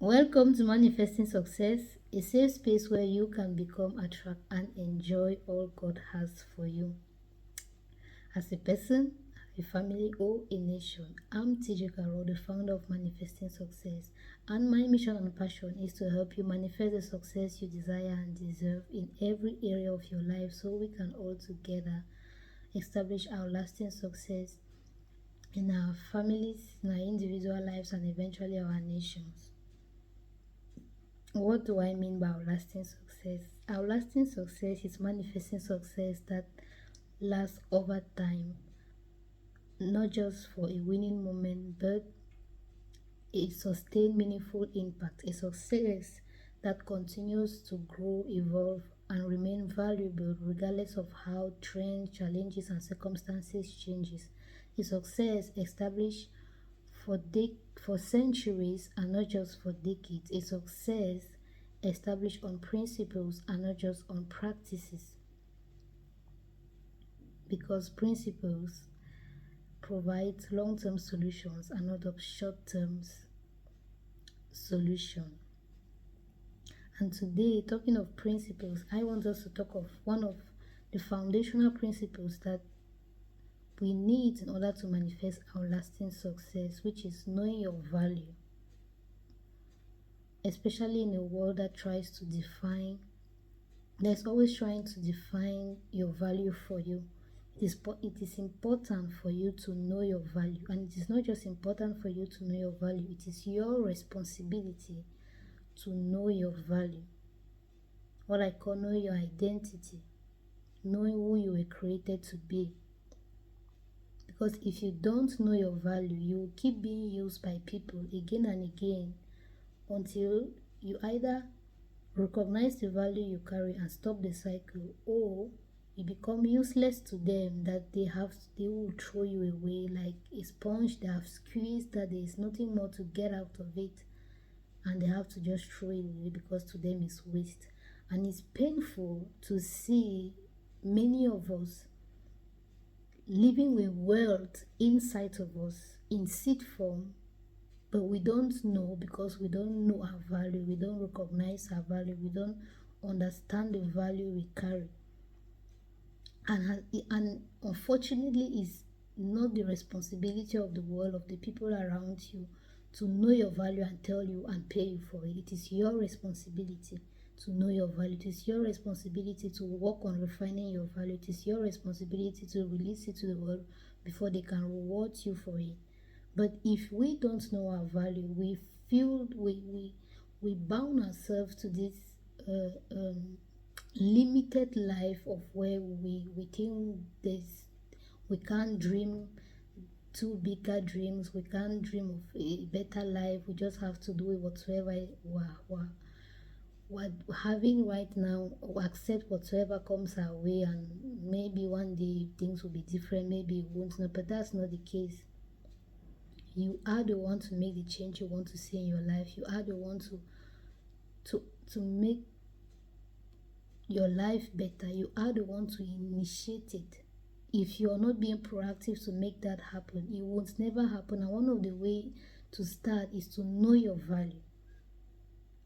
Welcome to Manifesting Success, a safe space where you can become, attract, and enjoy all God has for you. As a person, a family, or a nation, I'm TJ Carroll, the founder of Manifesting Success, and my mission and passion is to help you manifest the success you desire and deserve in every area of your life so we can all together establish our lasting success in our families, in our individual lives, and eventually our nations. What do I mean by outlasting success? Outlasting success is manifesting success that lasts over time, not just for a winning moment, but a sustained, meaningful impact, a success that continues to grow, evolve, and remain valuable regardless of how trends, challenges, and circumstances changes. A success established for centuries and not just for decades. A success established on principles and not just on practices, because principles provide long-term solutions and not of short-term solution. And today, talking of principles, I want us to talk of one of the foundational principles that we need in order to manifest our lasting success, which is knowing your value, especially in a world that tries to define, that's always trying to define your value for you. It is important for you to know your value, and it is not just important for you to know your value, it is your responsibility to know your value. What I call know your identity, knowing who you were created to be. Because if you don't know your value, you will keep being used by people again and again until you either recognize the value you carry and stop the cycle, or you become useless to them, that they will throw you away like a sponge they have squeezed, that there is nothing more to get out of it, and they have to just throw it away because to them it's waste. And it's painful to see many of us living with wealth inside of us in seed form, but we don't know, because we don't know our value, we don't recognize our value, we don't understand the value we carry. And unfortunately, it's not the responsibility of the world, of the people around you, to know your value and tell you and pay you for it. It is your responsibility to know your value. It is your responsibility to work on refining your value. It is your responsibility to release it to the world before they can reward you for it. But if we don't know our value, we feel we bound ourselves to this uh, um, limited life of where we think we can't dream too bigger dreams, we can't dream of a better life, we just have to do whatsoever we're having right now, or accept whatsoever comes our way, and maybe one day things will be different, maybe it won't. No, but that's not the case. You are the one to make the change you want to see in your life. You are the one to to make your life better. You are the one to initiate it. If you're not being proactive to make that happen, it won't never happen. And one of the way to start is to know your value.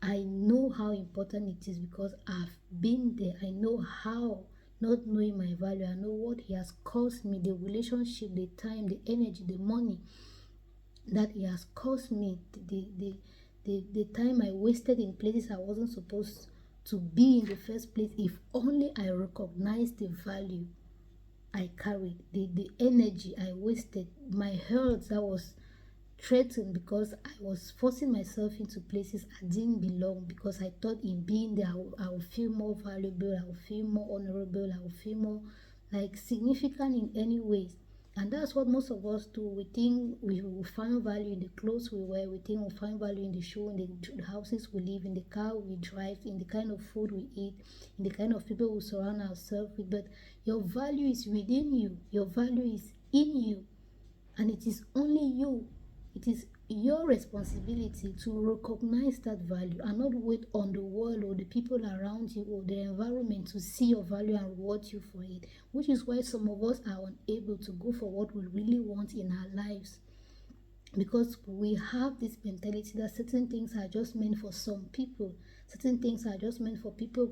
I know how important it is because I've been there. I know how not knowing my value. I know what it has cost me, the relationship, the time, the energy, the money that it has cost me, the time I wasted in places I wasn't supposed to be in the first place. If only I recognized the value I carried, the energy I wasted, my health that was threatened because I was forcing myself into places I didn't belong, because I thought in being there I will feel more valuable, I will feel more honorable, I will feel more like significant in any ways. And that's what most of us do. We think we will find value in the clothes we wear, we think we'll find value in the show, in the houses we live, in the car we drive, in the kind of food we eat, in the kind of people we surround ourselves with. But your value is within you, your value is in you, and it is only you. It is your responsibility to recognize that value and not wait on the world or the people around you or the environment to see your value and reward you for it, which is why some of us are unable to go for what we really want in our lives. because we have this mentality that certain things are just meant for some people. Certain things are just meant for people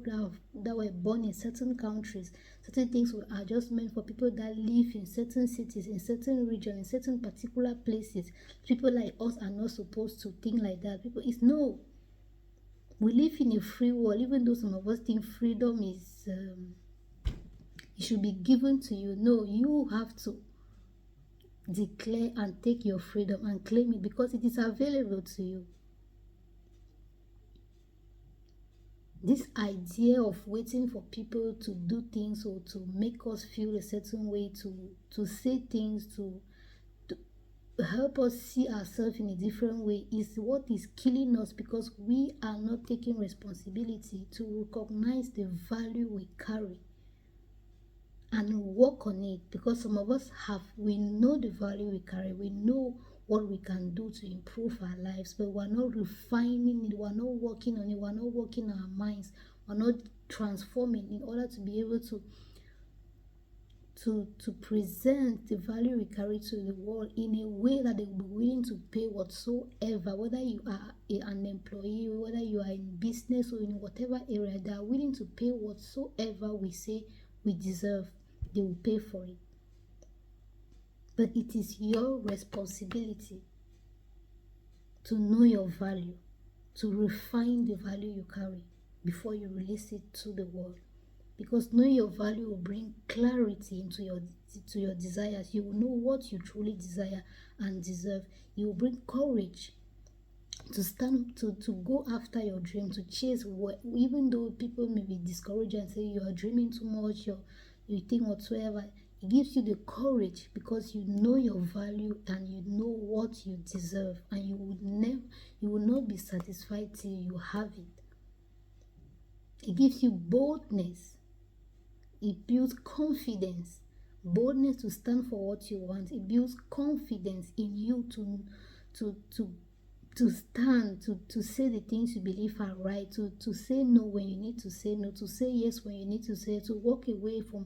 that were born in certain countries. Certain things are just meant for people that live in certain cities, in certain regions, in certain particular places. People like us are not supposed to think like that. People, it's no. We live in a free world, even though some of us think freedom is it should be given to you. No, you have to declare and take your freedom and claim it because it is available to you. This idea of waiting for people to do things or to make us feel a certain way, to say things, to help us see ourselves in a different way is what is killing us, because we are not taking responsibility to recognize the value we carry and work on it. Because some of us we know the value we carry, we know what we can do to improve our lives, but we're not refining it, we're not working on it, we're not working our minds, we're not transforming in order to be able to present the value we carry to the world in a way that they will be willing to pay whatsoever, whether you are an employee, whether you are in business or in whatever area, they are willing to pay whatsoever we say we deserve. They will pay for it. But it is your responsibility to know your value, to refine the value you carry before you release it to the world. Because knowing your value will bring clarity into your desires. You will know what you truly desire and deserve. You will bring courage to stand to go after your dream, to chase even though people may be discouraged and say you are dreaming too much, you think whatsoever. It gives you the courage because you know your value and you know what you deserve, and you will not be satisfied till you have it. It gives you boldness. It builds confidence. Boldness to stand for what you want. It builds confidence in you to stand, to say the things you believe are right, to say no when you need to say no, to say yes when you need to say, to walk away from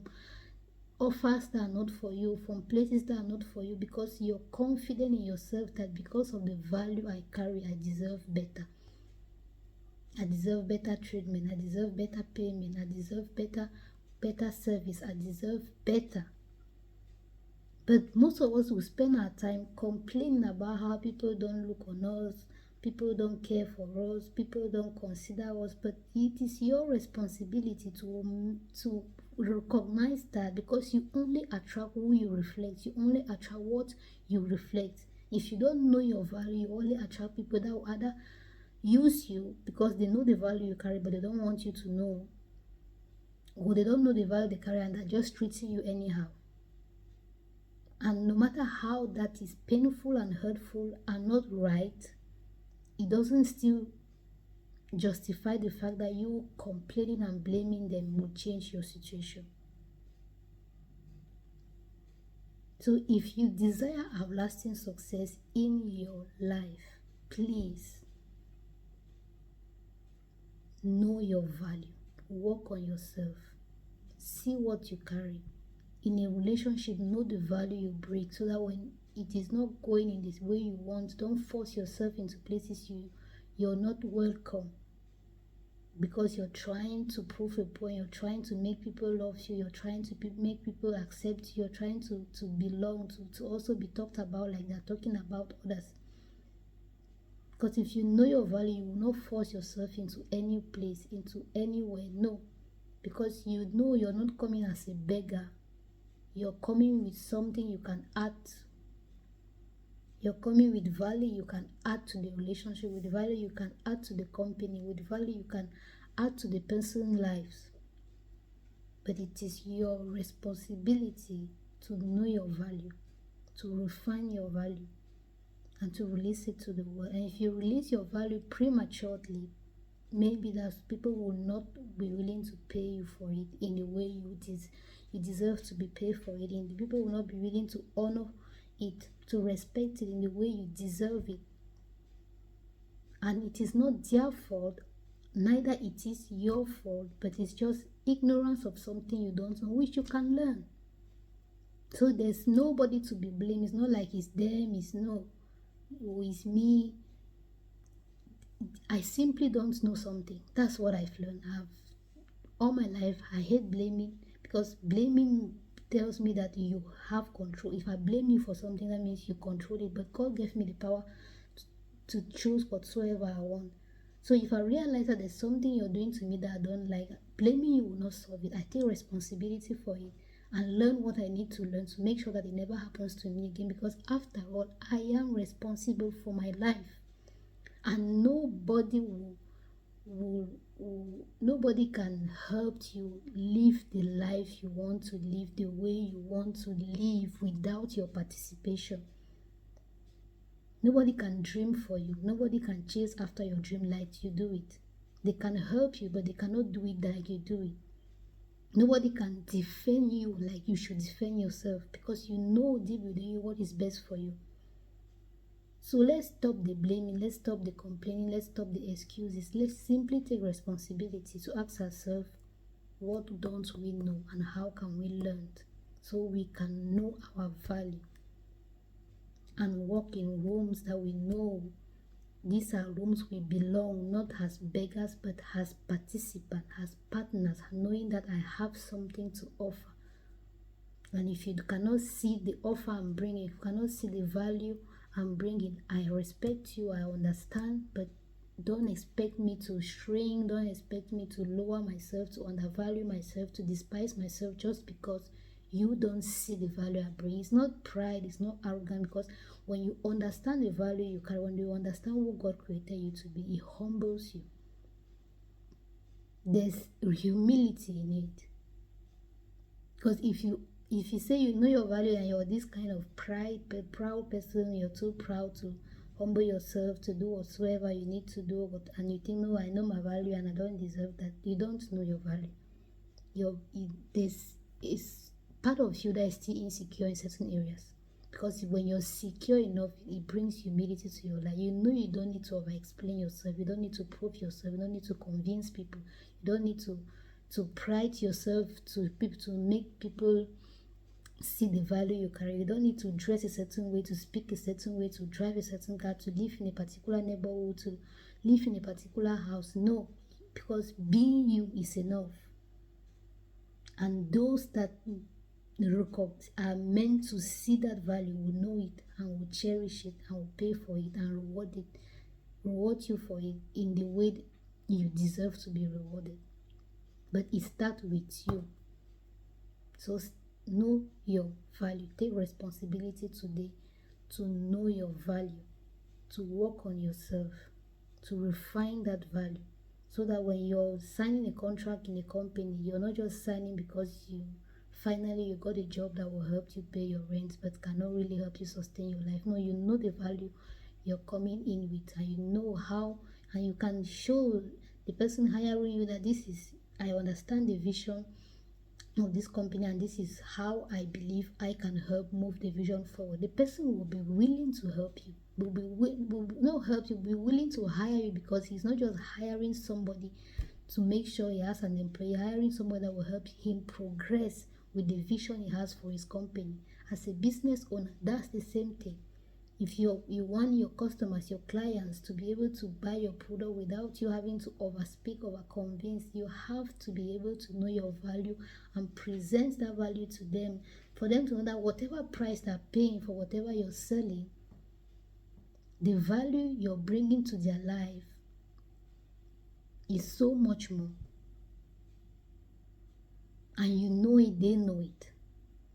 offers that are not for you, from places that are not for you, because you're confident in yourself that because of the value I carry, I deserve better. I deserve better treatment. I deserve better payment. I deserve better service. I deserve better. But most of us will spend our time complaining about how people don't look on us, people don't care for us, people don't consider us. But it is your responsibility to recognize that, because you only attract who you reflect. You only attract what you reflect. If you don't know your value, you only attract people that will either use you because they know the value you carry, but they don't want you to know, or they don't know the value they carry and they're just treating you anyhow. And no matter how that is painful and hurtful and not right, it doesn't still justify the fact that you complaining and blaming them will change your situation. So if you desire outlasting success in your life, please know your value. Work on yourself. See what you carry. In a relationship, know the value you bring, so that when it is not going in this way you want, don't force yourself into places you're not welcome, because you're trying to prove a point, you're trying to make people love you, you're trying to make people accept you, you're trying to belong, to also be talked about like they're talking about others. Because if you know your value, you will not force yourself into any place, into anywhere. No, because you know you're not coming as a beggar. You're coming with something you can add. You're coming with value you can add to the relationship, with value you can add to the company, with value you can add to the person's lives. But it is your responsibility to know your value, to refine your value, and to release it to the world. And if you release your value prematurely, maybe that people will not be willing to pay you for it in the way you deserve to be paid for it, and the people will not be willing to honor it, to respect it in the way you deserve it. And it is not their fault, neither it is your fault, but it's just ignorance of something you don't know, which you can learn. So there's nobody to be blamed. It's not like it's them, it's no. Who is me? I simply don't know something. That's what I've learned. All my life, I hate blaming, because blaming tells me that you have control. If I blame you for something, that means you control it. But God gave me the power to choose whatsoever I want. So if I realize that there's something you're doing to me that I don't like, blaming you will not solve it. I take responsibility for it and learn what I need to learn to make sure that it never happens to me again. Because after all, I am responsible for my life, and nobody can help you live the life you want to live, the way you want to live, without your participation. Nobody can dream for you. Nobody can chase after your dream like you do it. They can help you, but they cannot do it like you do it. Nobody can defend you like you should defend yourself, because you know deep within you what is best for you. So let's stop the blaming, let's stop the complaining, let's stop the excuses. Let's simply take responsibility to ask ourselves, what don't we know and how can we learn so we can know our value and walk in rooms that we know these are rooms we belong, not as beggars but as participants, as partners, knowing that I have something to offer. And if you cannot see the offer I'm bringing, if you cannot see the value I'm bringing, I respect you, I understand, but don't expect me to shrink, don't expect me to lower myself, to undervalue myself, to despise myself just because you don't see the value I bring. It's not pride, it's not arrogant, because when you understand the value you carry, when you understand what God created you to be, it humbles you. There's humility in it. Because if you say you know your value and you're this kind of proud person, you're too proud to humble yourself to do whatsoever you need to do, and you think, no, I know my value and I don't deserve that, you don't know your value. This is part of you that is still insecure in certain areas. Because when you're secure enough, it brings humility to your life. You know you don't need to over-explain yourself. You don't need to prove yourself. You don't need to convince people. You don't need to pride yourself to people, to make people see the value you carry. You don't need to dress a certain way, to speak a certain way, to drive a certain car, to live in a particular neighborhood, to live in a particular house. No, because being you is enough. And those that are meant to see that value will know it and will cherish it and will pay for it and reward you for it in the way you deserve to be rewarded. But it starts with you. So know your value. Take responsibility today to know your value, to work on yourself, to refine that value, so that when you're signing a contract in a company, you're not just signing because finally you got a job that will help you pay your rent but cannot really help you sustain your life. No, you know the value you're coming in with, and you know how, and you can show the person hiring you that I understand the vision of this company, and this is how I believe I can help move the vision forward. The person will be willing to help you, will not help you, be willing to hire you, because he's not just hiring somebody to make sure he has an employee, hiring somebody that will help him progress with the vision he has for his company. As a business owner, that's the same thing. If you want your customers, your clients, to be able to buy your product without you having to overspeak, overconvince, you have to be able to know your value and present that value to them, for them to know that whatever price they're paying for whatever you're selling, the value you're bringing to their life is so much more. And you know it, they know it.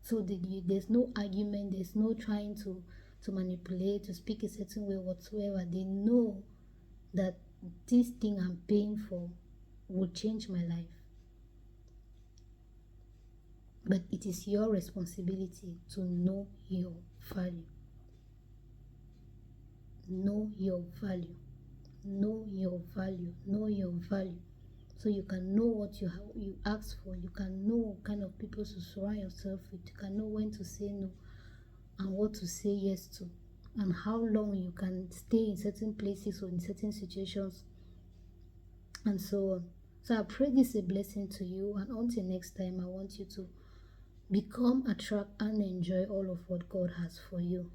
So there's no argument, there's no trying to manipulate, to speak a certain way whatsoever. They know that this thing I'm paying for will change my life. But it is your responsibility to know your value. Know your value. Know your value. Know your value. So you can know what you ask for. You can know what kind of people to surround yourself with. You can know when to say no and what to say yes to, and how long you can stay in certain places or in certain situations, and so on. So I pray this is a blessing to you, and until next time, I want you to become, attract, and enjoy all of what God has for you.